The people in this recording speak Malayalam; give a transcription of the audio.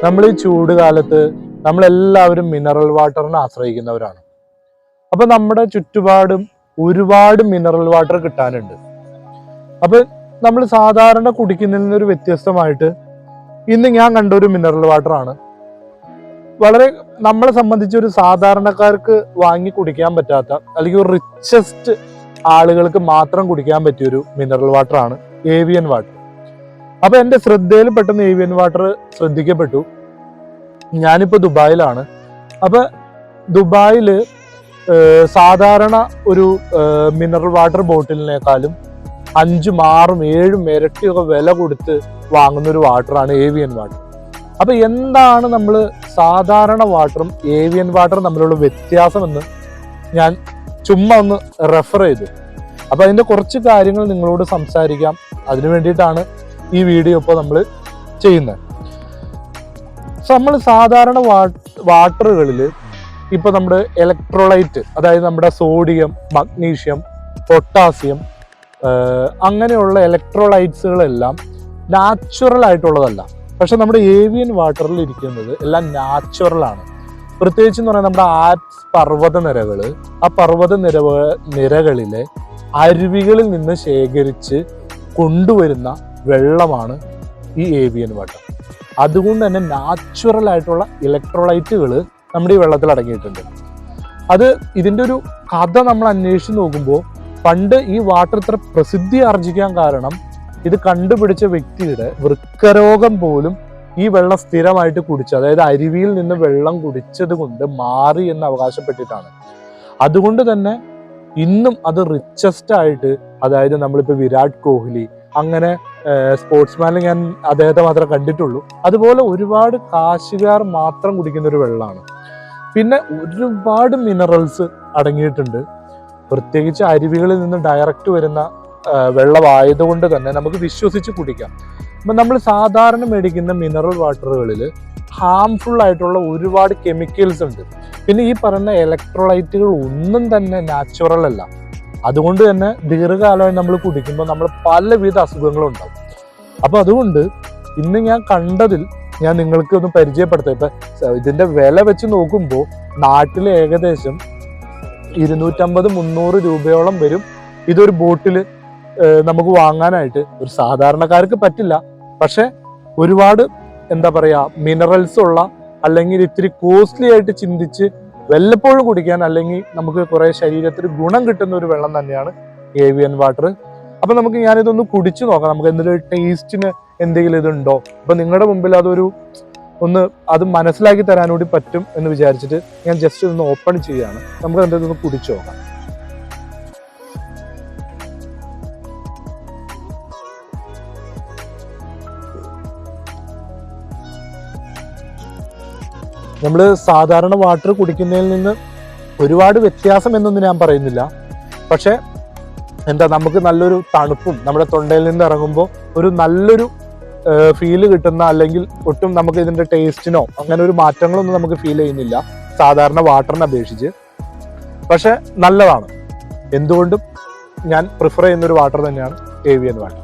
നമ്മൾ ഈ ചൂട് കാലത്ത് നമ്മളെല്ലാവരും മിനറൽ വാട്ടറിനെ ആശ്രയിക്കുന്നവരാണ്. അപ്പൊ നമ്മുടെ ചുറ്റുപാടും ഒരുപാട് മിനറൽ വാട്ടർ കിട്ടാനുണ്ട്. അപ്പൊ നമ്മൾ സാധാരണ കുടിക്കുന്നതിൽ നിന്നൊരു വ്യത്യസ്തമായിട്ട് ഇന്ന് ഞാൻ കണ്ട ഒരു മിനറൽ വാട്ടർ ആണ്. വളരെ നമ്മളെ സംബന്ധിച്ച് ഒരു സാധാരണക്കാർക്ക് വാങ്ങി കുടിക്കാൻ പറ്റാത്ത, അല്ലെങ്കിൽ ഒരു റിച്ചസ്റ്റ് ആളുകൾക്ക് മാത്രം കുടിക്കാൻ പറ്റിയൊരു മിനറൽ വാട്ടർ ആണ് ഏവിയൻ വാട്ടർ. അപ്പൊ എന്റെ ശ്രദ്ധയിൽ പെട്ടെന്ന് ഏവിയൻ വാട്ടർ ശ്രദ്ധിക്കപ്പെട്ടു. ഞാനിപ്പോ ദുബായിലാണ്. അപ്പൊ ദുബായില് സാധാരണ ഒരു മിനറൽ വാട്ടർ ബോട്ടിലിനേക്കാളും 5, 6, 7 ഇരട്ടിയൊക്കെ വില കൊടുത്ത് വാങ്ങുന്ന ഒരു വാട്ടറാണ് ഏവിയൻ വാട്ടർ. അപ്പൊ എന്താണ് നമ്മൾ സാധാരണ വാട്ടറും ഏവിയൻ വാട്ടറും തമ്മിലുള്ള വ്യത്യാസം എന്ന് ഞാൻ ചുമ്മാ ഒന്ന് റെഫർ ചെയ്തു. അപ്പൊ അതിന്റെ കുറച്ച് കാര്യങ്ങൾ നിങ്ങളോട് സംസാരിക്കാം. അതിനു വേണ്ടിയിട്ടാണ് ഈ വീഡിയോ ഇപ്പോൾ നമ്മൾ ചെയ്യുന്നത്. നമ്മൾ സാധാരണ വാട്ടറുകളിൽ ഇപ്പൊ നമ്മുടെ ഇലക്ട്രോലൈറ്റ്, അതായത് നമ്മുടെ സോഡിയം, മഗ്നീഷ്യം, പൊട്ടാസ്യം, അങ്ങനെയുള്ള ഇലക്ട്രോലൈറ്റ്സുകളെല്ലാം നാച്ചുറൽ ആയിട്ടുള്ളതല്ല. പക്ഷെ നമ്മുടെ ഏവിയൻ വാട്ടറിൽ ഇരിക്കുന്നത് എല്ലാം നാച്ചുറൽ ആണ്. പ്രത്യേകിച്ച് എന്ന് പറഞ്ഞാൽ നമ്മുടെ ആൽപ്സ് പർവ്വത നിരകള്, ആ പർവ്വത നിരകളിലെ അരുവികളിൽ നിന്ന് ശേഖരിച്ച് കൊണ്ടുവരുന്ന വെള്ളമാണ് ഈ ഏവിയൻ വാട്ടർ. അതുകൊണ്ട് തന്നെ നാച്ചുറൽ ആയിട്ടുള്ള ഇലക്ട്രോലൈറ്റുകൾ നമ്മുടെ ഈ വെള്ളത്തിൽ അടങ്ങിയിട്ടുണ്ട്. ഇതിൻ്റെ ഒരു കഥ നമ്മൾ അന്വേഷിച്ച് നോക്കുമ്പോൾ, പണ്ട് ഈ വാട്ടർ ഇത്ര പ്രസിദ്ധി ആർജിക്കാൻ കാരണം ഇത് കണ്ടുപിടിച്ച വ്യക്തിയുടെ വൃക്കരോഗം പോലും ഈ വെള്ളം സ്ഥിരമായിട്ട് കുടിച്ച്, അതായത് അരുവിയിൽ നിന്ന് വെള്ളം കുടിച്ചത് കൊണ്ട് മാറി എന്ന് അവകാശപ്പെട്ടിട്ടാണ്. അതുകൊണ്ട് തന്നെ ഇന്നും അത് റിച്ചസ്റ്റ് ആയിട്ട്, അതായത് നമ്മളിപ്പോൾ വിരാട് കോഹ്ലി, അങ്ങനെ സ്പോർട്സ്മാനിൽ ഞാൻ അദ്ദേഹത്തെ മാത്രമേ കണ്ടിട്ടുള്ളൂ, അതുപോലെ ഒരുപാട് കാശുകാർ മാത്രം കുടിക്കുന്ന ഒരു വെള്ളമാണ്. പിന്നെ ഒരുപാട് മിനറൽസ് അടങ്ങിയിട്ടുണ്ട്. പ്രത്യേകിച്ച് അരുവികളിൽ നിന്ന് ഡയറക്റ്റ് വരുന്ന വെള്ളമായതുകൊണ്ട് തന്നെ നമുക്ക് വിശ്വസിച്ച് കുടിക്കാം. അപ്പം നമ്മൾ സാധാരണ മേടിക്കുന്ന മിനറൽ വാട്ടറുകളിൽ ഹാംഫുൾ ആയിട്ടുള്ള ഒരുപാട് കെമിക്കൽസ് ഉണ്ട്. പിന്നെ ഈ പറയുന്ന ഇലക്ട്രോലൈറ്റുകൾ ഒന്നും തന്നെ നാച്ചുറൽ അല്ല. അതുകൊണ്ട് തന്നെ ദീർഘകാലമായി നമ്മൾ കുടിക്കുമ്പോൾ നമ്മൾ പലവിധ അസുഖങ്ങളും ഉണ്ടാവും. അപ്പൊ അതുകൊണ്ട് ഇന്ന് ഞാൻ കണ്ടതിൽ ഞാൻ നിങ്ങൾക്ക് ഒന്ന് പരിചയപ്പെടുത്താം. ഇപ്പൊ ഇതിന്റെ വില വെച്ച് നോക്കുമ്പോൾ നാട്ടിൽ ഏകദേശം 250-300 രൂപയോളം വരും ഇതൊരു ബോട്ടില് നമുക്ക് വാങ്ങാനായിട്ട്. ഒരു സാധാരണക്കാർക്ക് പറ്റില്ല. പക്ഷെ ഒരുപാട് എന്താ പറയാ മിനറൽസ് ഉള്ള, അല്ലെങ്കിൽ ഇത്തിരി കോസ്റ്റ്ലി ആയിട്ട് ചിന്തിച്ച് വല്ലപ്പോഴും കുടിക്കാൻ, അല്ലെങ്കിൽ നമുക്ക് കുറെ ശരീരത്തിന് ഗുണം കിട്ടുന്ന ഒരു വെള്ളം തന്നെയാണ് ഏവിയൻ വാട്ടർ. അപ്പൊ ഞാനിതൊന്ന് കുടിച്ചു നോക്കാം. നമുക്ക് എന്തെങ്കിലും ടേസ്റ്റിന് എന്തെങ്കിലും ഇതുണ്ടോ, അപ്പൊ നിങ്ങളുടെ മുമ്പിൽ അത് മനസ്സിലാക്കി തരാൻ കൂടി പറ്റും എന്ന് വിചാരിച്ചിട്ട് ഞാൻ ജസ്റ്റ് ഒന്ന് ഓപ്പൺ ചെയ്യാണ്. നമുക്ക് എന്തെങ്കിലും ഒന്ന് കുടിച്ചു നോക്കാം. നമ്മൾ സാധാരണ വാട്ടർ കുടിക്കുന്നതിൽ നിന്ന് ഒരുപാട് വ്യത്യാസം എന്നൊന്നും ഞാൻ പറയുന്നില്ല. പക്ഷെ നമുക്ക് നല്ലൊരു തണുപ്പും നമ്മുടെ തൊണ്ടയിൽ നിന്ന് ഇറങ്ങുമ്പോൾ ഒരു നല്ലൊരു ഫീല് കിട്ടുന്ന, അല്ലെങ്കിൽ ഒട്ടും നമുക്ക് ഇതിന്റെ ടേസ്റ്റിനോ അങ്ങനെ ഒരു മാറ്റങ്ങളൊന്നും നമുക്ക് ഫീൽ ചെയ്യുന്നില്ല സാധാരണ വാട്ടറിനെ അപേക്ഷിച്ച്. പക്ഷെ നല്ലതാണ്. എന്തുകൊണ്ടും ഞാൻ പ്രിഫർ ചെയ്യുന്ന ഒരു വാട്ടർ തന്നെയാണ് ഏവിയൻ വാട്ടർ.